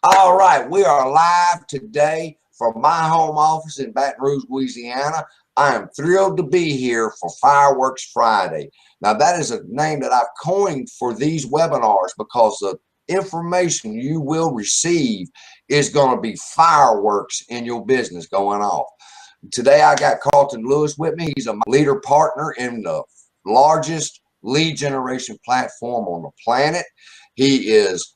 All right, we are live today from my home office in Baton Rouge, Louisiana. I am thrilled to be here for Fireworks Friday. Now, that is a name that I've coined for these webinars because the information you will receive is going to be fireworks in your business going off. Today, I got Carlton Lewis with me. He's a leader partner in the largest lead generation platform on the planet. He's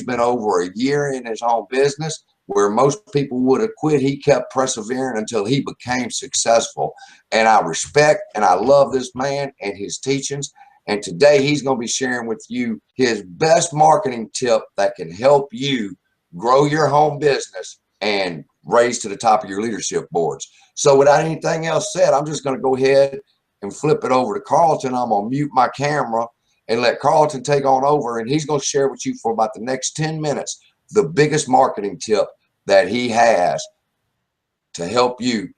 been over a year in his own business where most people would have quit. He kept persevering until he became successful. And I respect and I love this man and his teachings. And today he's going to be sharing with you his best marketing tip that can help you grow your home business and raise to the top of your leadership boards. So without anything else said, I'm just going to go ahead and flip it over to Carlton. I'm going to mute my camera and let Carlton take on over, and he's going to share with you for about the next 10 minutes the biggest marketing tip that he has to help you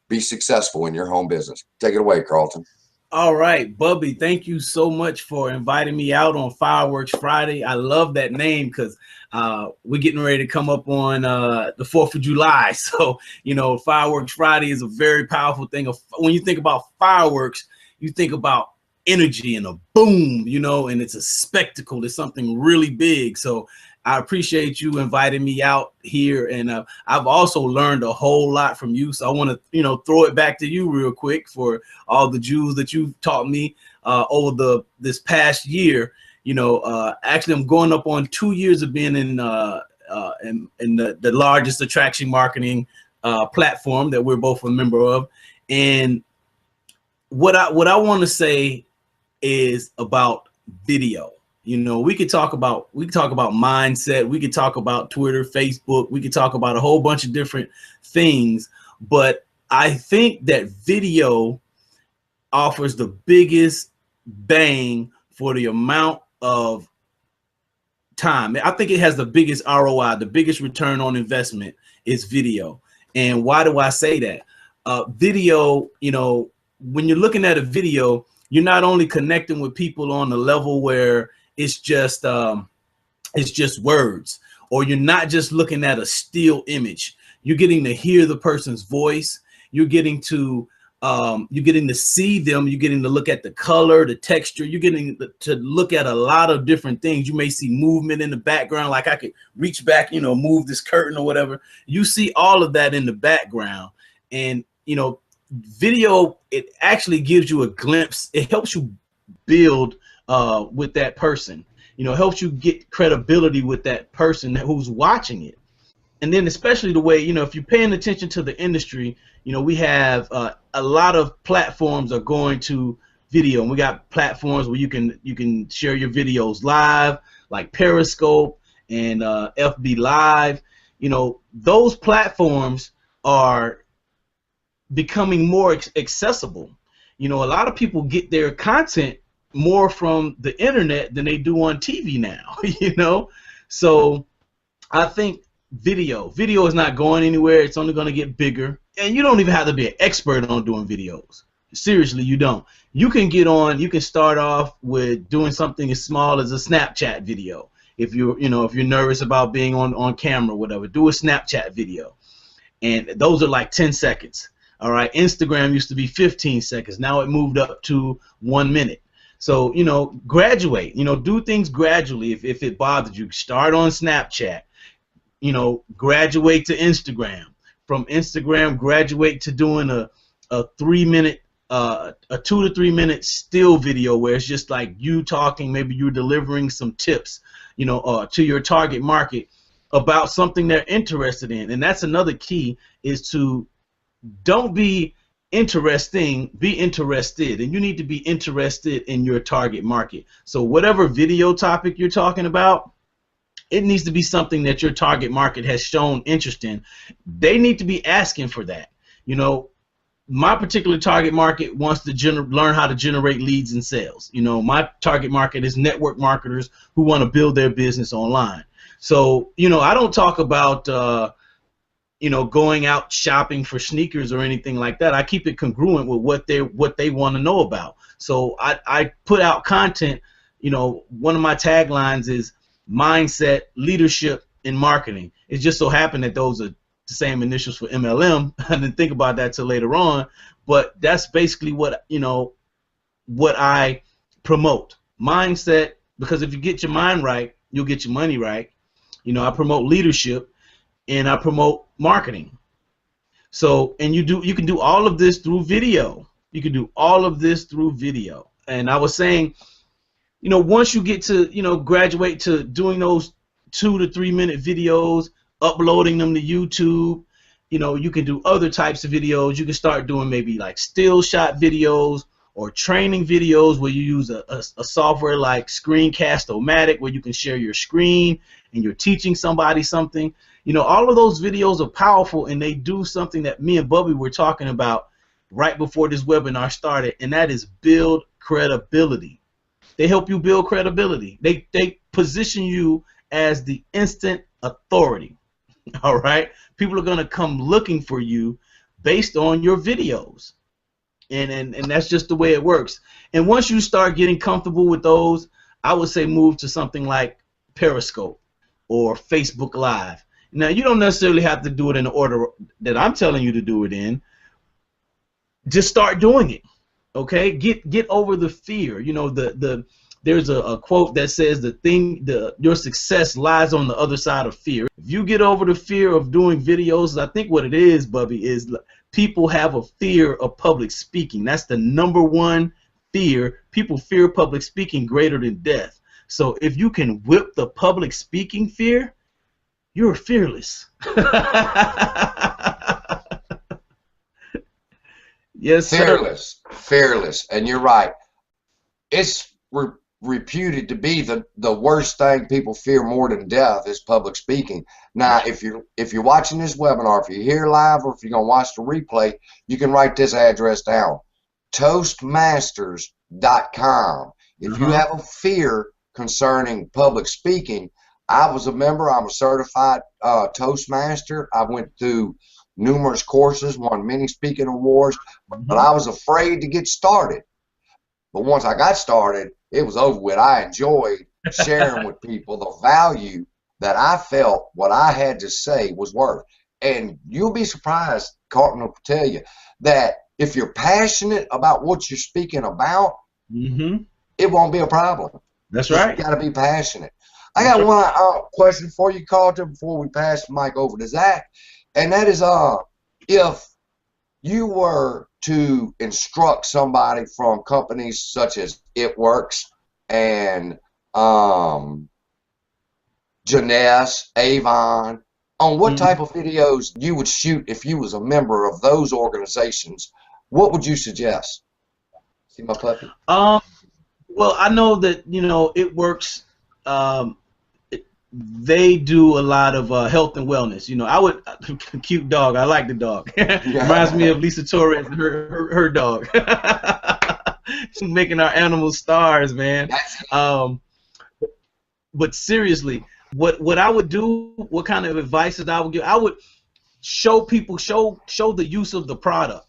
be successful in your home business. Take it away, Carlton. All right, Bubby, thank you so much for inviting me out on Fireworks Friday. I love that name because we're getting ready to come up on the 4th of July. So, you know, Fireworks Friday is a very powerful thing. When you think about fireworks, you think about energy and a boom, you know, and it's a spectacle. It's something really big. So I appreciate you inviting me out here, and I've also learned a whole lot from you. So I want to, you know, throw it back to you real quick for all the jewels that you've taught me over this past year. You know, actually, I'm going up on 2 years of being in the largest attraction marketing platform that we're both a member of. And what I want to say is about video. You know, we could talk about mindset, we could talk about Twitter, Facebook, we could talk about a whole bunch of different things, but I think that video offers the biggest bang for the amount of time. I think it has the biggest ROI, the biggest return on investment is video. And why do I say that? Video, you know, when you're looking at a video, you're not only connecting with people on the level where it's just words, or you're not just looking at a still image. You're getting to hear the person's voice. You're getting to see them. You're getting to look at the color, the texture. You're getting to look at a lot of different things. You may see movement in the background, like I could reach back, you know, move this curtain or whatever. You see all of that in the background, and you know, video, it actually gives you a glimpse. It helps you build with that person, you know, helps you get credibility with that person who's watching it. And then especially the way, you know, if you're paying attention to the industry, you know, we have a lot of platforms are going to video, and we got platforms where you can share your videos live, like Periscope and FB Live. You know, those platforms are becoming more accessible. You know, a lot of people get their content more from the internet than they do on TV now, you know? So I think video is not going anywhere. It's only going to get bigger. And you don't even have to be an expert on doing videos. Seriously, you don't. You can get on, you can start off with doing something as small as a Snapchat video. If you're nervous about being on camera or whatever, do a Snapchat video. And those are like 10 seconds. All right, Instagram used to be 15 seconds. Now it moved up to 1 minute. So, you know, graduate, you know, do things gradually. If it bothers you, start on Snapchat, you know, graduate to Instagram. From Instagram, graduate to doing a 2 to 3 minute still video where it's just like you talking, maybe you're delivering some tips, you know, to your target market about something they're interested in. And that's another key, is to don't be interesting, be interested, and you need to be interested in your target market. So whatever video topic you're talking about, it needs to be something that your target market has shown interest in. They need to be asking for that. You know, my particular target market wants to learn how to generate leads and sales. You know, my target market is network marketers who want to build their business online. So, you know, I don't talk about you know, going out shopping for sneakers or anything like that. I keep it congruent with what they want to know about. So I put out content. You know, one of my taglines is mindset, leadership, and marketing. It just so happened that those are the same initials for MLM. I didn't think about that till later on, but that's basically what, you know, what I promote. Mindset, because if you get your mind right, you'll get your money right. You know, I promote leadership and I promote marketing. So, and you can do all of this through video. You can do all of this through video. And I was saying, you know, once you get to, you know, graduate to doing those 2 to 3 minute videos, uploading them to YouTube, you know, you can do other types of videos. You can start doing maybe like still shot videos or training videos where you use a software like Screencast-O-Matic where you can share your screen and you're teaching somebody something. You know, all of those videos are powerful, and they do something that me and Bubby were talking about right before this webinar started, and that is build credibility. They help you build credibility. They position you as the instant authority. All right? People are going to come looking for you based on your videos. And that's just the way it works. And once you start getting comfortable with those, I would say move to something like Periscope or Facebook Live. Now, you don't necessarily have to do it in the order that I'm telling you to do it in. Just start doing it. Okay? Get over the fear. You know, there's a quote that says your success lies on the other side of fear. If you get over the fear of doing videos, I think what it is, Bubby, is people have a fear of public speaking. That's the #1 fear. People fear public speaking greater than death. So if you can whip the public speaking fear, you're fearless. Yes, sir. Fearless, and you're right. It's reputed to be the worst thing people fear more than death is public speaking. Now, if you're watching this webinar, if you're here live or if you're gonna watch the replay, you can write this address down: Toastmasters.com. If you have a fear concerning public speaking, I was a member. I'm a certified Toastmaster. I went through numerous courses, won many speaking awards, but I was afraid to get started. But once I got started, it was over with. I enjoyed sharing with people the value that I felt what I had to say was worth. And you'll be surprised, Carlton will tell you, that if you're passionate about what you're speaking about, it won't be a problem. That's right. You got to be passionate. I got one question for you, Carlton, before we pass the mic over to Zach, and that is, if you were to instruct somebody from companies such as It Works and Jeunesse, Avon, on what type of videos you would shoot if you was a member of those organizations, what would you suggest? See my puppy? Well, I know that, you know, It Works, they do a lot of health and wellness. You know, cute dog. I like the dog. Reminds me of Lisa Torres and her dog. She's making our animals stars, man. But seriously, what I would do, what kind of advice that I would give, I would show people, show the use of the product.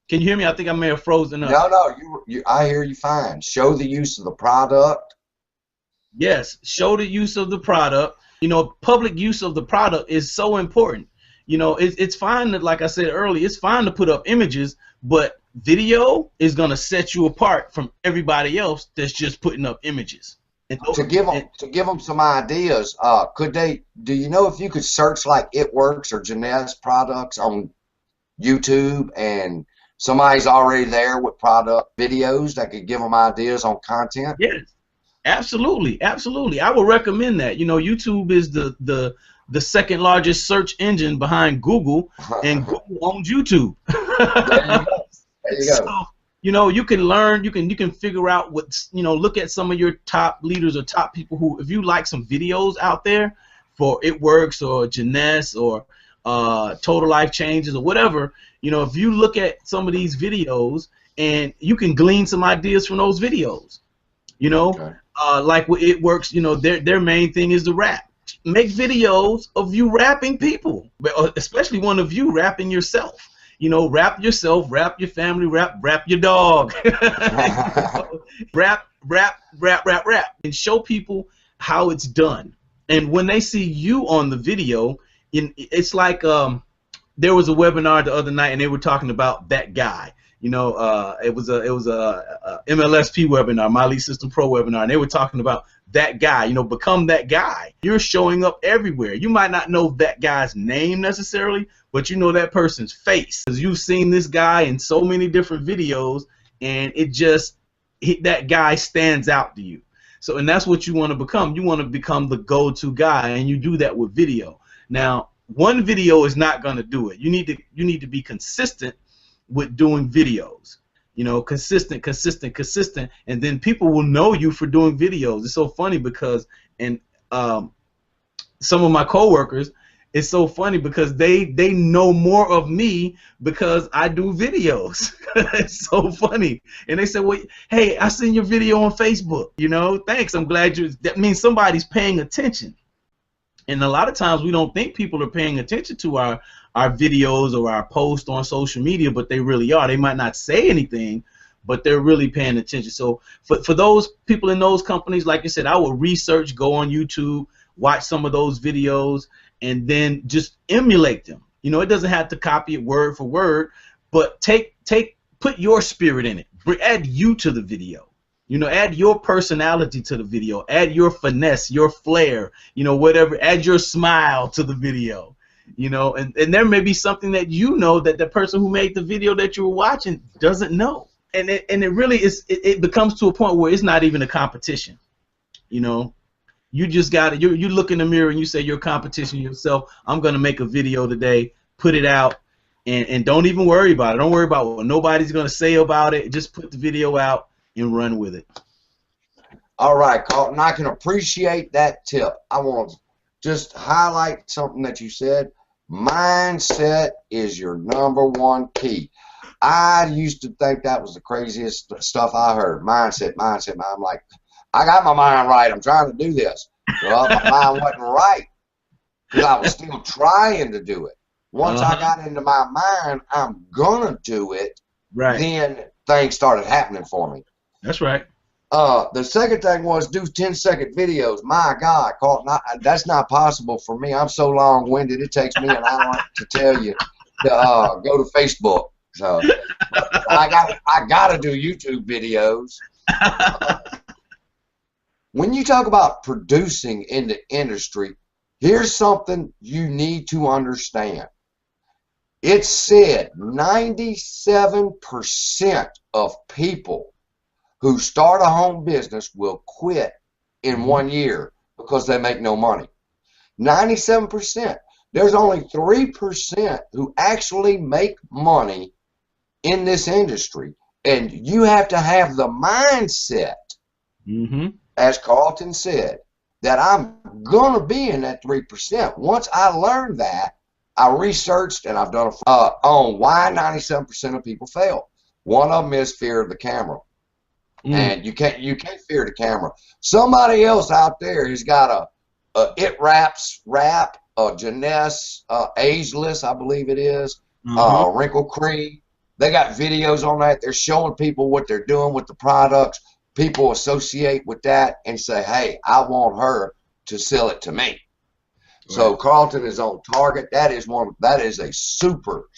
Can you hear me? I think I may have frozen up. No, I hear you fine. Show the use of the product. Yes, show the use of the product. You know, public use of the product is so important. You know, it's fine that, like I said earlier, it's fine to put up images, but video is going to set you apart from everybody else that's just putting up images. And to give them some ideas, do you know if you could search like It Works or Jeunesse products on YouTube, and somebody's already there with product videos that could give them ideas on content? Yes. Absolutely, absolutely. I would recommend that. You know, YouTube is the second largest search engine behind Google, and Google owns YouTube. There you go. So, you know, you can learn, you can figure out what's, you know, look at some of your top leaders or top people who, if you like some videos out there for It Works or Jeunesse or Total Life Changes or whatever, you know, if you look at some of these videos, and you can glean some ideas from those videos, you know. Okay. Like with It Works, you know, their main thing is to rap. Make videos of you rapping people, especially one of you rapping yourself. You know, rap yourself, rap your family, rap your dog. Rap, and show people how it's done. And when they see you on the video, it's like there was a webinar the other night, and they were talking about that guy. You know, it was a MLSP webinar, My Lead System Pro webinar, and they were talking about that guy. You know, become that guy. You're showing up everywhere. You might not know that guy's name necessarily, but you know that person's face, because you've seen this guy in so many different videos, and that guy stands out to you. So, and that's what you want to become. You want to become the go-to guy, and you do that with video. Now, one video is not going to do it. You need to be consistent with doing videos. You know, consistent, and then people will know you for doing videos. It's so funny because, and some of my coworkers, it's so funny because they know more of me because I do videos. It's so funny. And they say, well, hey, I seen your video on Facebook. You know, thanks. I'm glad that means somebody's paying attention. And a lot of times we don't think people are paying attention to our videos or our posts on social media, but they really are. They might not say anything, but they're really paying attention. So for those people in those companies, like I said, I would research, go on YouTube, watch some of those videos, and then just emulate them. You know, it doesn't have to copy it word for word, but put your spirit in it. Add you to the video. You know, add your personality to the video. Add your finesse, your flair, you know, whatever. Add your smile to the video. You know, and there may be something that you know that the person who made the video that you were watching doesn't know. And it really is, it becomes to a point where it's not even a competition. You know, you just got to, you look in the mirror and you say your competition yourself, I'm going to make a video today, put it out, and don't even worry about it. Don't worry about what nobody's going to say about it. Just put the video out and run with it. All right, Carlton, I can appreciate that tip. I want to just highlight something that you said. Mindset is your #1 key. I used to think that was the craziest stuff I heard. Mindset. I'm like, I got my mind right. I'm trying to do this. Well, my mind wasn't right because I was still trying to do it. Once I got into my mind, I'm going to do it, right, then things started happening for me. That's right. The second thing was do 10-second videos. My God, Carlton, that's not possible for me. I'm so long-winded. It takes me an hour to tell you to go to Facebook. So I gotta do YouTube videos. When you talk about producing in the industry, here's something you need to understand. It's said 97% of people who start a home business will quit in 1 year because they make no money. 97%. There's only 3% who actually make money in this industry, and you have to have the mindset, as Carlton said, that I'm gonna be in that 3%. Once I learned that, I researched and I've done on why 97% of people fail. One of them is fear of the camera. And you can't fear the camera. Somebody else out there has got a It Raps rap, Janess, Ageless, I believe it is, Wrinkle Creed. They got videos on that. They're showing people what they're doing with the products. People associate with that and say, hey, I want her to sell it to me. Right. So Carlton is on target. That is a super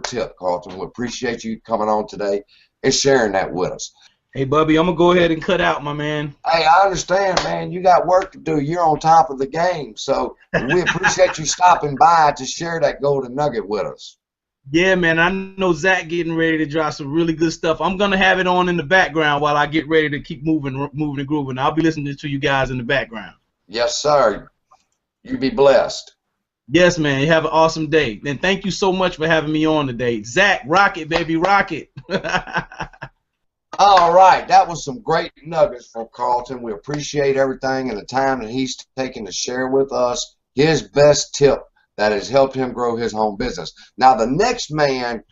tip, Carlton. We appreciate you coming on today and sharing that with us. Hey, Bubby, I'm going to go ahead and cut out, my man. Hey, I understand, man. You got work to do. You're on top of the game. So we appreciate you stopping by to share that golden nugget with us. Yeah, man. I know Zach getting ready to drop some really good stuff. I'm going to have it on in the background while I get ready to keep moving and grooving. I'll be listening to you guys in the background. Yes, sir. You be blessed. Yes, man. You have an awesome day. And thank you so much for having me on today. Zach, rock it, baby, rock it. All right, that was some great nuggets from Carlton. We appreciate everything and the time that he's taken to share with us his best tip that has helped him grow his home business. Now, the next man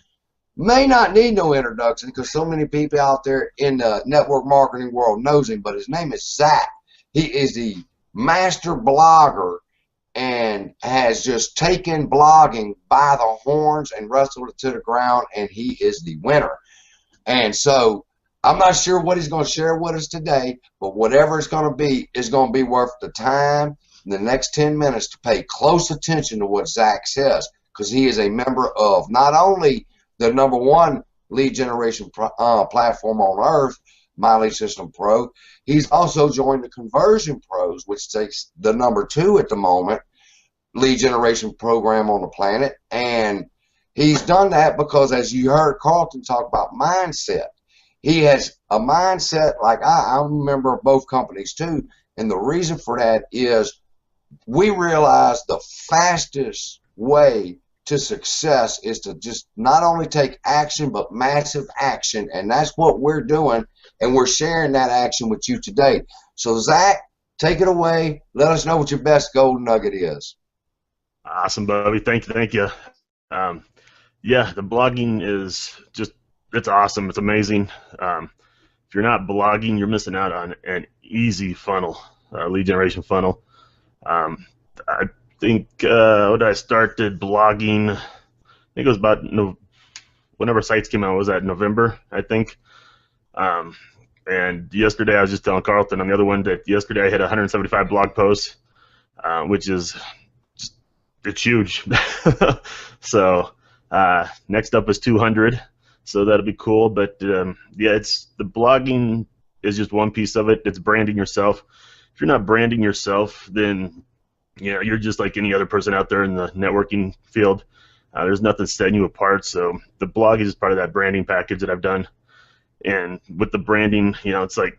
may not need no introduction because so many people out there in the network marketing world knows him, but his name is Zach. He is the master blogger and has just taken blogging by the horns and wrestled it to the ground, and he is the winner. And so I'm not sure what he's going to share with us today, but whatever it's going to be is going to be worth the time in the next 10 minutes to pay close attention to what Zach says, because he is a member of not only the #1 lead generation platform on earth, My Lead System Pro, he's also joined the Conversion Pros, which takes the #2 at the moment lead generation program on the planet. And he's done that because, as you heard Carlton talk about mindset, he has a mindset like I'm a member of both companies too. And the reason for that is we realize the fastest way to success is to just not only take action, but massive action. And that's what we're doing. And we're sharing that action with you today. So Zach, take it away. Let us know what your best golden nugget is. Awesome, Bobby. Thank you. Yeah, the blogging is just, it's awesome. It's amazing. If you're not blogging, you're missing out on an easy funnel, lead generation funnel. I think when I started blogging, I think it was about whenever sites came out, was that November, I think. And yesterday I was just telling Carlton on the other one that yesterday I hit 175 blog posts, which is it's huge. So next up is 200, so that'll be cool. But yeah, it's the blogging is just one piece of it. It's branding yourself. If you're not branding yourself, then you're just like any other person out there in the networking field. There's nothing setting you apart. So the blog is part of that branding package that I've done. And with the branding, it's like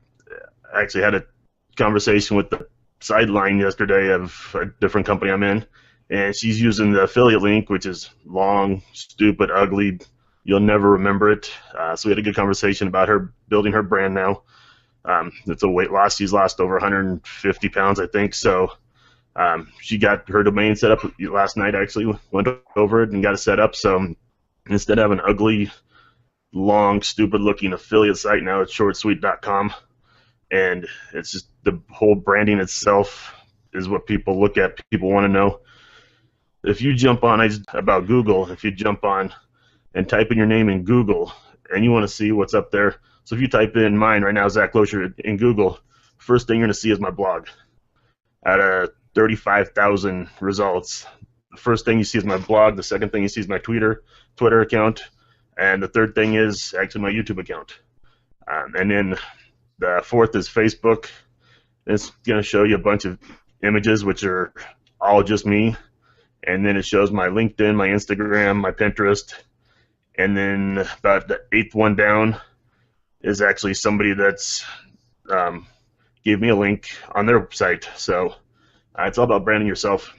I actually had a conversation with the sideline yesterday of a different company I'm in, and she's using the affiliate link, which is long, stupid, ugly. You'll never remember it. So we had a good conversation about her building her brand now. It's a weight loss. She's lost over 150 pounds, I think. So she got her domain set up last night. Actually went over it and got it set up. So instead of an ugly, long, stupid-looking affiliate site, now it's shortsweet.com, and it's just the whole branding itself is what people look at. People want to know. If you jump on about Google, if you jump on and type in your name in Google, and you want to see what's up there. So if you type in mine right now, Zach Loescher, in Google, first thing you're going to see is my blog. Out of 35,000 results, the first thing you see is my blog. The second thing you see is my Twitter account. And the third thing is actually my YouTube account. And then the fourth is Facebook. It's going to show you a bunch of images, which are all just me. And then it shows my LinkedIn, my Instagram, my Pinterest. And then about the 8th one down is actually somebody that's gave me a link on their site. So it's all about branding yourself.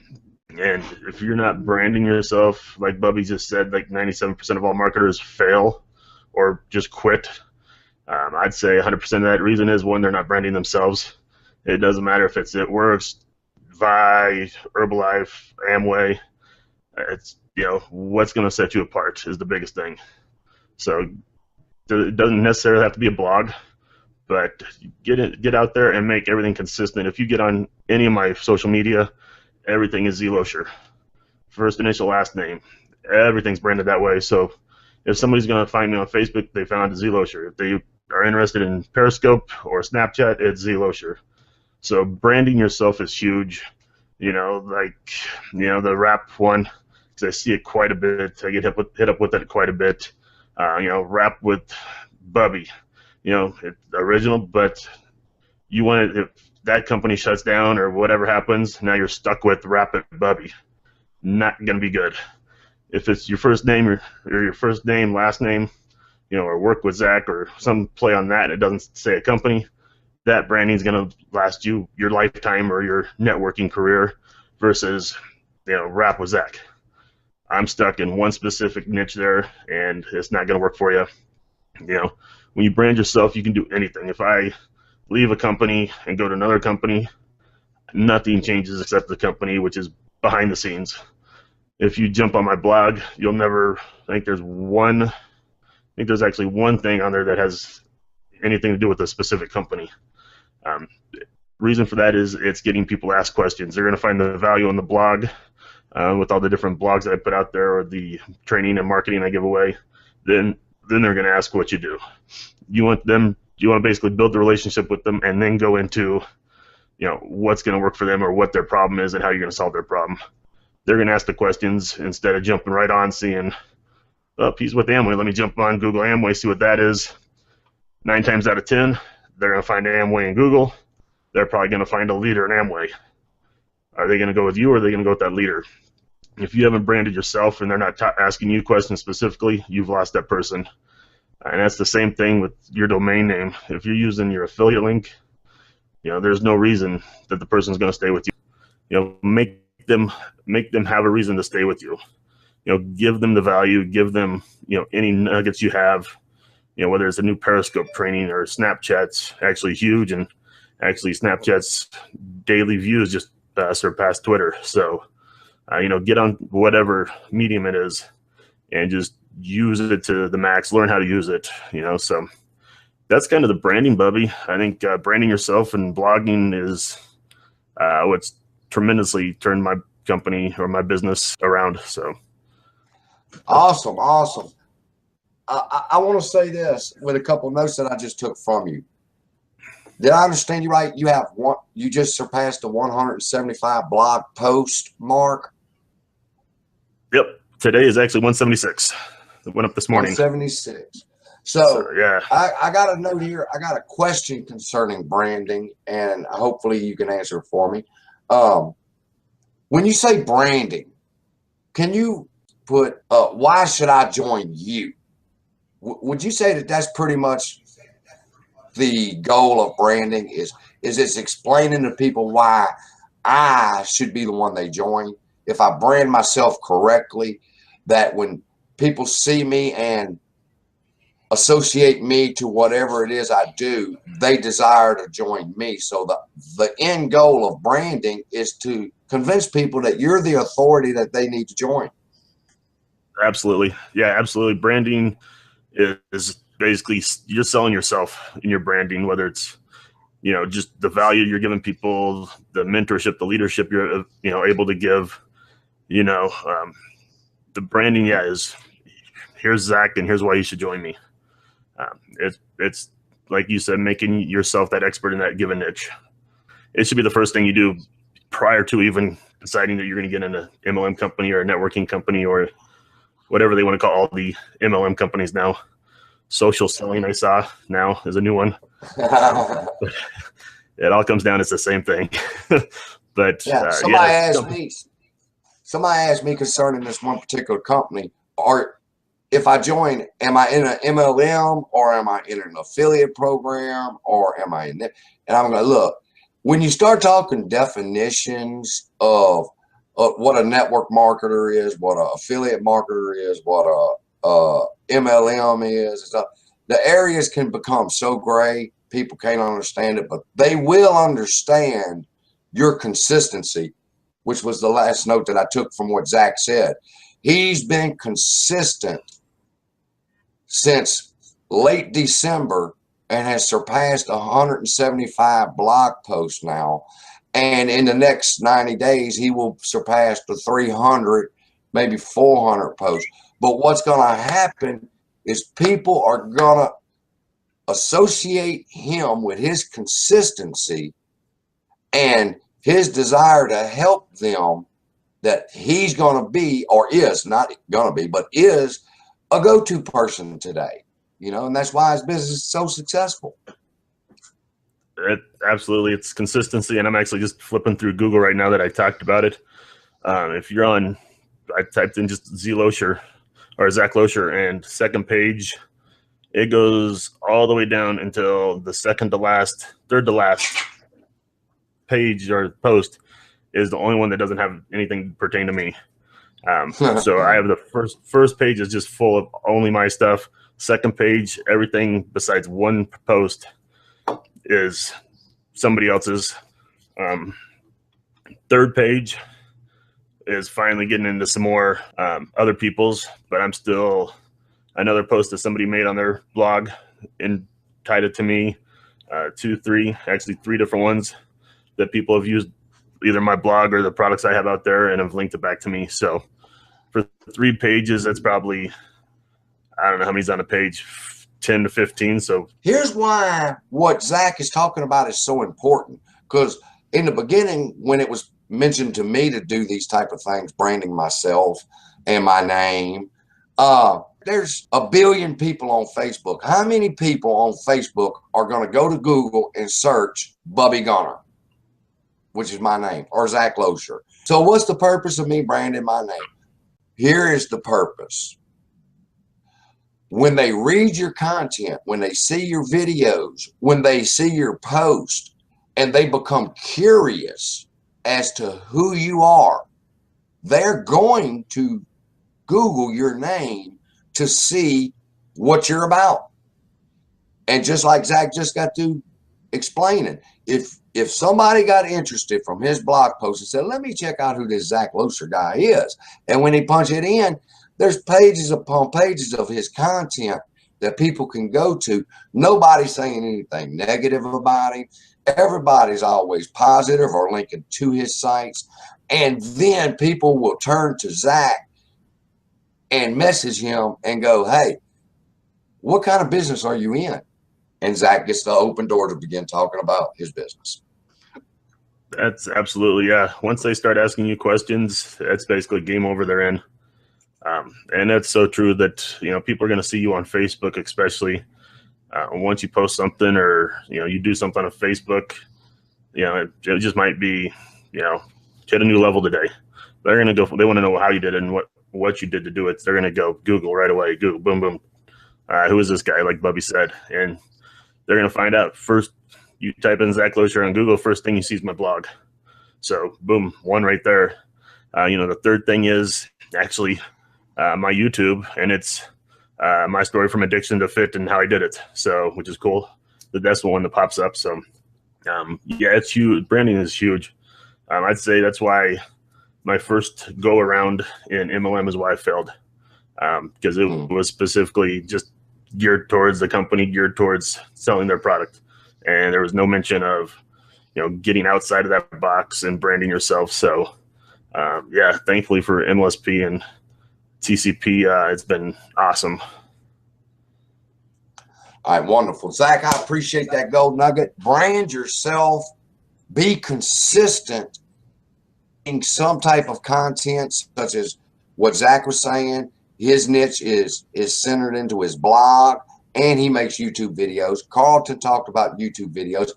And if you're not branding yourself, like Bubby just said, like 97% of all marketers fail or just quit. I'd say 100% of that reason is, one, they're not branding themselves. It doesn't matter if it's It Works, Vi, Herbalife, Amway. It's what's going to set you apart is the biggest thing. So it doesn't necessarily have to be a blog, but get out there and make everything consistent. If you get on any of my social media, everything is Z Loescher. First initial, last name. Everything's branded that way. So if somebody's going to find me on Facebook, they found Z Loescher. If they are interested in Periscope or Snapchat, it's Z Loescher. So branding yourself is huge. The rap one, because I see it quite a bit. I get hit up with it quite a bit. Rap with Bubby. It's original, but you want it, if that company shuts down or whatever happens, now you're stuck with Rap It Bubby. Not going to be good. If it's your first name or your first name, last name, or Work with Zach or some play on that, and it doesn't say a company, that branding is going to last you your lifetime or your networking career versus, Rap with Zach. I'm stuck in one specific niche there, and it's not going to work for you. When you brand yourself, you can do anything. If I leave a company and go to another company, nothing changes except the company, which is behind the scenes. If you jump on my blog, you'll never think there's actually one thing on there that has anything to do with a specific company. Reason for that is it's getting people to ask questions. They're going to find the value on the blog with all the different blogs that I put out there or the training and marketing I give away. Then then they're going to ask what you do. You want to basically build the relationship with them and then go into, what's going to work for them or what their problem is and how you're going to solve their problem. They're going to ask the questions instead of jumping right on seeing, oh, he's with Amway. Let me jump on Google Amway, see what that is. 9 times out of 10, they're going to find Amway in Google. They're probably going to find a leader in Amway. Are they going to go with you, or are they going to go with that leader? If you haven't branded yourself and they're not asking you questions specifically, you've lost that person. And that's the same thing with your domain name. If you're using your affiliate link, there's no reason that the person's going to stay with you. Make them have a reason to stay with you. Give them the value, give them, any nuggets you have, whether it's a new Periscope training or Snapchat's actually huge, and actually Snapchat's daily views just surpassed Twitter. So, get on whatever medium it is and just use it to the max, learn how to use it, so that's kind of the branding, Bubby. I think branding yourself and blogging is what's tremendously turned my company or my business around. So awesome. I want to say this with a couple of notes that I just took from you. Did I understand you right? You just surpassed the 175 blog post mark. Yep. Today is actually 176. It went up this morning. 176. So yeah, I got a note here. I got a question concerning branding, and hopefully you can answer it for me. When you say branding, can you put, why should I join you? Would you say that that's pretty much the goal of branding, is it's explaining to people why I should be the one they join? If I brand myself correctly, that when people see me and associate me to whatever it is I do, they desire to join me. So the end goal of branding is to convince people that you're the authority that they need to join. Absolutely. Yeah, absolutely. Branding is basically, you're selling yourself in your branding, whether it's, just the value you're giving people, the mentorship, the leadership you're, able to give, the branding, is here's Zach and here's why you should join me. It's like you said, making yourself that expert in that given niche. It should be the first thing you do prior to even deciding that you're going to get in an MLM company or a networking company or whatever they want to call all the MLM companies now. Social selling, I saw now, is a new one. It all comes down, it's the same thing. But somebody asked me concerning this one particular company, if I join, am I in an MLM, or am I in an affiliate program, or am I in there? And I'm going to look. When you start talking definitions of what a network marketer is, what an affiliate marketer is, what a MLM is, the areas can become so gray, people can't understand it, but they will understand your consistency, which was the last note that I took from what Zach said. He's been consistent since late December and has surpassed 175 blog posts now. And in the next 90 days, he will surpass the 300, maybe 400 posts. But what's going to happen is people are going to associate him with his consistency and his desire to help them, that he's going to be, or is not going to be, but is a go-to person today, and that's why his business is so successful. Absolutely. It's consistency. And I'm actually just flipping through Google right now that I talked about it. If you're on, I typed in just Z Losher or Zach Losher, and second page, it goes all the way down until the third to last page or post is the only one that doesn't have anything pertain to me. So I have the first page is just full of only my stuff. Second page, everything besides one post is somebody else's. Third page is finally getting into some more other people's, but I'm still another post that somebody made on their blog and tied it to me. 3 different ones that people have used either my blog or the products I have out there and have linked it back to me. So for 3 pages, that's probably, I don't know how many's on the page, 10 to 15. So here's why what Zach is talking about is so important. Because in the beginning, when it was mentioned to me to do these type of things, branding myself and my name, there's a billion people on Facebook. How many people on Facebook are going to go to Google and search Bubby Gunner, which is my name, or Zach Loescher? So what's the purpose of me branding my name? Here is the purpose. When they read your content, when they see your videos, when they see your post, and they become curious as to who you are, they're going to Google your name to see what you're about. And just like Zach just got through explaining, if somebody got interested from his blog post and said, let me check out who this Zach Loescher guy is, and when he punch it in, there's pages upon pages of his content that people can go to. Nobody's saying anything negative about him. Everybody's always positive or linking to his sites. And then people will turn to Zach and message him and go, hey, what kind of business are you in? And Zach gets the open door to begin talking about his business. that's absolutely, yeah. Once they start asking you questions, that's basically game over, they're in. And that's so true that, you know, people are going to see you on Facebook, especially once you post something or, you know, you do something on Facebook, you know, it just might be, you know, hit a new level today. They're going to go, they want to know how you did it and what you did to do it. They're going to go Google right away, Google, boom, boom. Who is this guy? Like Bubby said, and they're going to find out first. You type in Zach Loescher on Google, first thing you see is my blog. So boom, one right there. You know, the third thing is actually my YouTube, and it's my story from addiction to fit and how I did it. So, which is cool. That's the one that pops up. So, yeah, it's huge. Branding is huge. I'd say that's why my first go around in MLM is why I failed, because it was specifically just geared towards the company, geared towards selling their product, and there was no mention of, you know, getting outside of that box and branding yourself. So, yeah, thankfully for MLSP and TCP, it's been awesome. All right, wonderful. Zach, I appreciate that gold nugget. Brand yourself. Be consistent in some type of content, such as what Zach was saying. His niche is centered into his blog, and he makes YouTube videos. Carlton talked about YouTube videos.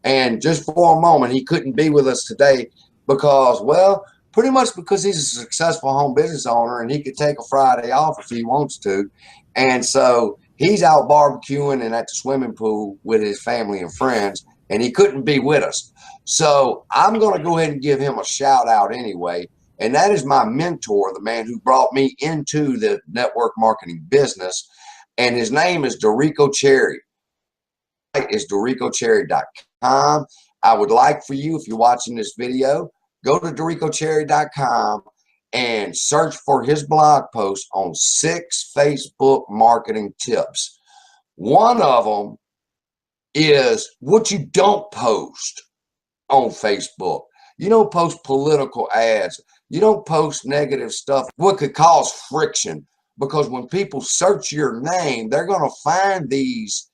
And just for a moment, he couldn't be with us today because, well, pretty much because he's a successful home business owner and he could take a Friday off if he wants to. And so he's out barbecuing and at the swimming pool with his family and friends, and he couldn't be with us. So I'm going to go ahead and give him a shout out anyway. And that is my mentor, the man who brought me into the network marketing business. And his name is Dorico Cherry. It's DoricoCherry.com. I would like for you, if you're watching this video, go to DoricoCherry.com and search for his blog post on 6 Facebook marketing tips. One of them is what you don't post on Facebook. You don't post political ads. You don't post negative stuff. What could cause friction, because when people search your name, they're going to find these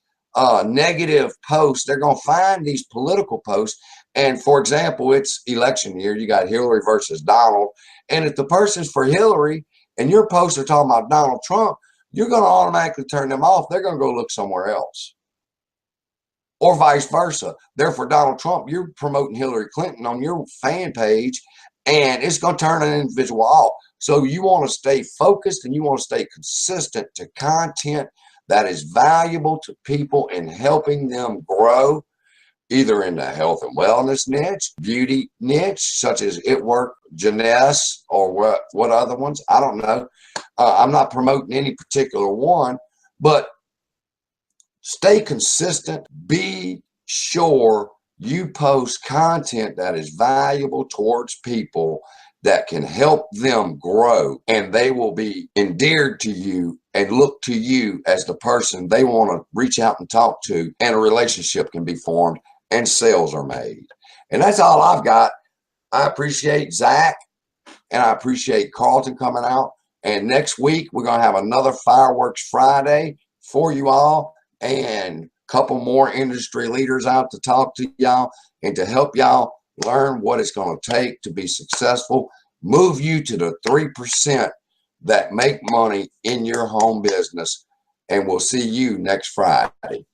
negative posts. They're going to find these political posts. And for example, it's election year. You got Hillary versus Donald. And if the person's for Hillary and your posts are talking about Donald Trump, you're going to automatically turn them off. They're going to go look somewhere else. Or vice versa. They're for Donald Trump. You're promoting Hillary Clinton on your fan page, and it's going to turn an individual off. So you want to stay focused and you want to stay consistent to content that is valuable to people and helping them grow, either in the health and wellness niche, beauty niche, such as It Work, Janess, or what other ones, I don't know. I'm not promoting any particular one, but stay consistent. Be sure you post content that is valuable towards people that can help them grow, and they will be endeared to you and look to you as the person they want to reach out and talk to, and a relationship can be formed and sales are made. And that's all I've got. I appreciate Zach and I appreciate Carlton coming out And next week, we're going to have another Fireworks Friday for you all, and a couple more industry leaders out to talk to y'all and to help y'all learn what it's going to take to be successful, move you to the 3% that make money in your home business. And we'll see you next Friday.